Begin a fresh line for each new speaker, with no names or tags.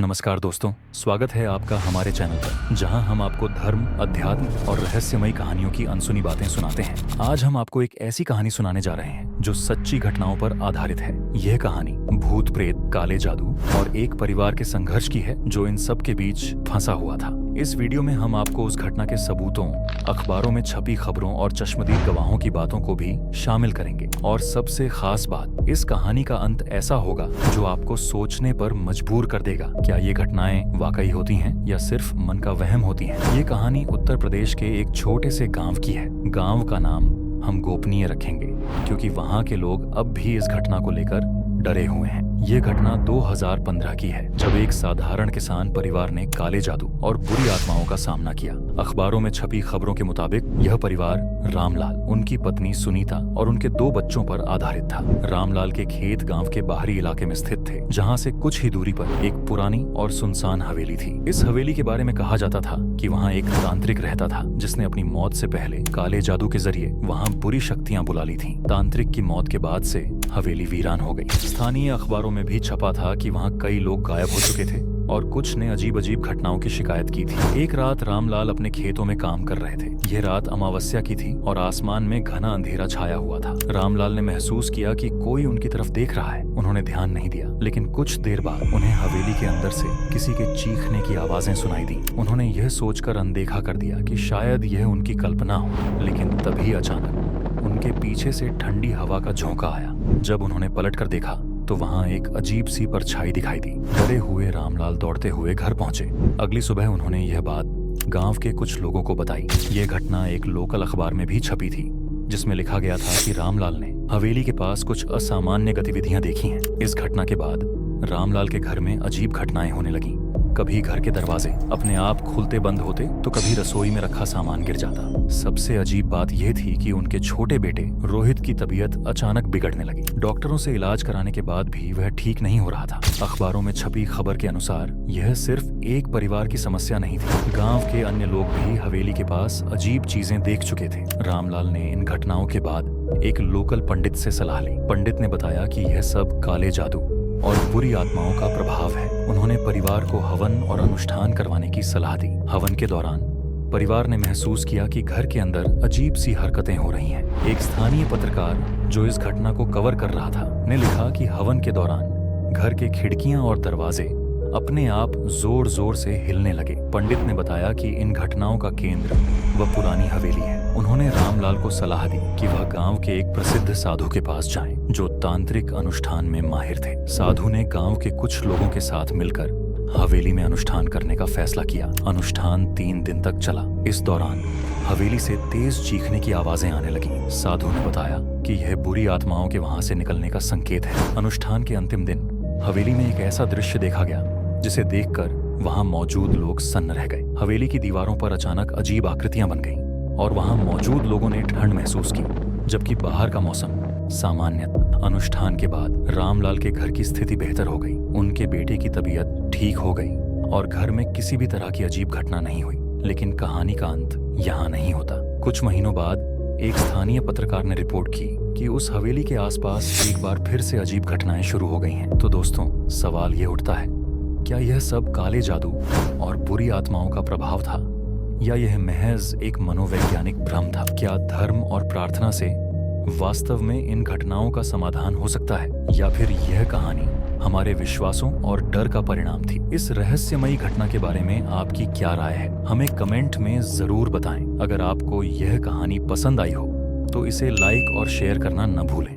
नमस्कार दोस्तों, स्वागत है आपका हमारे चैनल पर, जहां हम आपको धर्म, अध्यात्म और रहस्यमयी कहानियों की अनसुनी बातें सुनाते हैं। आज हम आपको एक ऐसी कहानी सुनाने जा रहे हैं जो सच्ची घटनाओं पर आधारित है। यह कहानी भूत प्रेत, काले जादू और एक परिवार के संघर्ष की है जो इन सब के बीच फंसा हुआ था। इस वीडियो में हम आपको उस घटना के सबूतों, अखबारों में छपी खबरों और चश्मदीद गवाहों की बातों को भी शामिल करेंगे। और सबसे खास बात, इस कहानी का अंत ऐसा होगा जो आपको सोचने पर मजबूर कर देगा। क्या ये घटनाएं वाकई होती हैं या सिर्फ मन का वहम होती हैं? ये कहानी उत्तर प्रदेश के एक छोटे से गांव की है। गांव का नाम हम गोपनीय रखेंगे क्योंकि वहाँ के लोग अब भी इस घटना को लेकर डरे हुए हैं। ये घटना 2015 की है, जब एक साधारण किसान परिवार ने काले जादू और बुरी आत्माओं का सामना किया। अखबारों में छपी खबरों के मुताबिक यह परिवार रामलाल, उनकी पत्नी सुनीता और उनके 2 बच्चों पर आधारित था। रामलाल के खेत गांव के बाहरी इलाके में स्थित थे, जहां से कुछ ही दूरी पर एक पुरानी और सुनसान हवेली थी। इस हवेली के बारे में कहा जाता था कि वहाँ एक तांत्रिक रहता था जिसने अपनी मौत से पहले काले जादू के जरिए वहाँ बुरी शक्तियाँ बुला ली थी। तांत्रिक की मौत के बाद से हवेली वीरान हो गई। स्थानीय अखबारों में भी छपा था कि वहाँ कई लोग गायब हो चुके थे और कुछ ने अजीब अजीब घटनाओं की शिकायत की थी। एक रात रामलाल अपने खेतों में काम कर रहे थे। यह रात अमावस्या की थी और आसमान में घना अंधेरा छाया हुआ था। रामलाल ने महसूस किया कि कोई उनकी तरफ देख रहा है। उन्होंने ध्यान नहीं दिया, लेकिन कुछ देर बाद उन्हें हवेली के अंदर से किसी के चीखने की आवाजें सुनाई दी। उन्होंने यह सोचकर अनदेखा कर दिया कि शायद यह उनकी कल्पना हो, लेकिन तभी अचानक उनके पीछे से ठंडी हवा का झोंका आया। जब उन्होंने पलटकर देखा तो वहाँ एक अजीब सी परछाई दिखाई दी। डरे हुए रामलाल दौड़ते हुए घर पहुंचे। अगली सुबह उन्होंने यह बात गांव के कुछ लोगों को बताई। यह घटना एक लोकल अखबार में भी छपी थी, जिसमें लिखा गया था कि रामलाल ने हवेली के पास कुछ असामान्य गतिविधियां देखी हैं। इस घटना के बाद रामलाल के घर में अजीब घटनाएं होने लगीं। कभी घर के दरवाजे अपने आप खुलते बंद होते तो कभी रसोई में रखा सामान गिर जाता। सबसे अजीब बात यह थी कि उनके छोटे बेटे रोहित की तबीयत अचानक बिगड़ने लगी। डॉक्टरों से इलाज कराने के बाद भी वह ठीक नहीं हो रहा था। अखबारों में छपी खबर के अनुसार यह सिर्फ एक परिवार की समस्या नहीं थी। गांव के अन्य लोग भी हवेली के पास अजीब चीजें देख चुके थे। रामलाल ने इन घटनाओं के बाद एक लोकल पंडित से सलाह ली। पंडित ने बताया कि यह सब काले जादू और बुरी आत्माओं का प्रभाव है। उन्होंने परिवार को हवन और अनुष्ठान करवाने की सलाह दी। हवन के दौरान परिवार ने महसूस किया कि घर के अंदर अजीब सी हरकतें हो रही हैं। एक स्थानीय पत्रकार जो इस घटना को कवर कर रहा था ने लिखा कि हवन के दौरान घर के खिड़कियां और दरवाजे अपने आप जोर जोर से हिलने लगे। पंडित ने बताया कि इन घटनाओं का केंद्र वह पुरानी हवेली है। उन्होंने रामलाल को सलाह दी कि वह गांव के एक प्रसिद्ध साधु के पास जाएं, जो तांत्रिक अनुष्ठान में माहिर थे। साधु ने गांव के कुछ लोगों के साथ मिलकर हवेली में अनुष्ठान करने का फैसला किया। अनुष्ठान 3 दिन तक चला। इस दौरान हवेली से तेज चीखने की आवाजें आने लगीं। साधु ने बताया कि यह बुरी आत्माओं के वहां से निकलने का संकेत है। अनुष्ठान के अंतिम दिन हवेली में एक ऐसा दृश्य देखा गया जिसे देखकर वहां मौजूद लोग सन्न रह गए। हवेली की दीवारों पर अचानक अजीब आकृतियां बन गईं और वहां मौजूद लोगों ने ठंड महसूस की, जबकि बाहर का मौसम सामान्य था। अनुष्ठान के बाद रामलाल के घर की स्थिति बेहतर हो गई। उनके बेटे की तबीयत ठीक हो गई और घर में किसी भी तरह की अजीब घटना नहीं हुई। लेकिन कहानी का अंत यहाँ नहीं होता। कुछ महीनों बाद एक स्थानीय पत्रकार ने रिपोर्ट की कि उस हवेली के आसपास एक बार फिर से अजीब घटनाएं शुरू हो गई हैं। तो दोस्तों, सवाल ये उठता है, क्या यह सब काले जादू और बुरी आत्माओं का प्रभाव था, या यह महज एक मनोवैज्ञानिक भ्रम था? क्या धर्म और प्रार्थना से वास्तव में इन घटनाओं का समाधान हो सकता है, या फिर यह कहानी हमारे विश्वासों और डर का परिणाम थी? इस रहस्यमयी घटना के बारे में आपकी क्या राय है? हमें कमेंट में जरूर बताएं। अगर आपको यह कहानी पसंद आई हो तो इसे लाइक और शेयर करना न भूलें।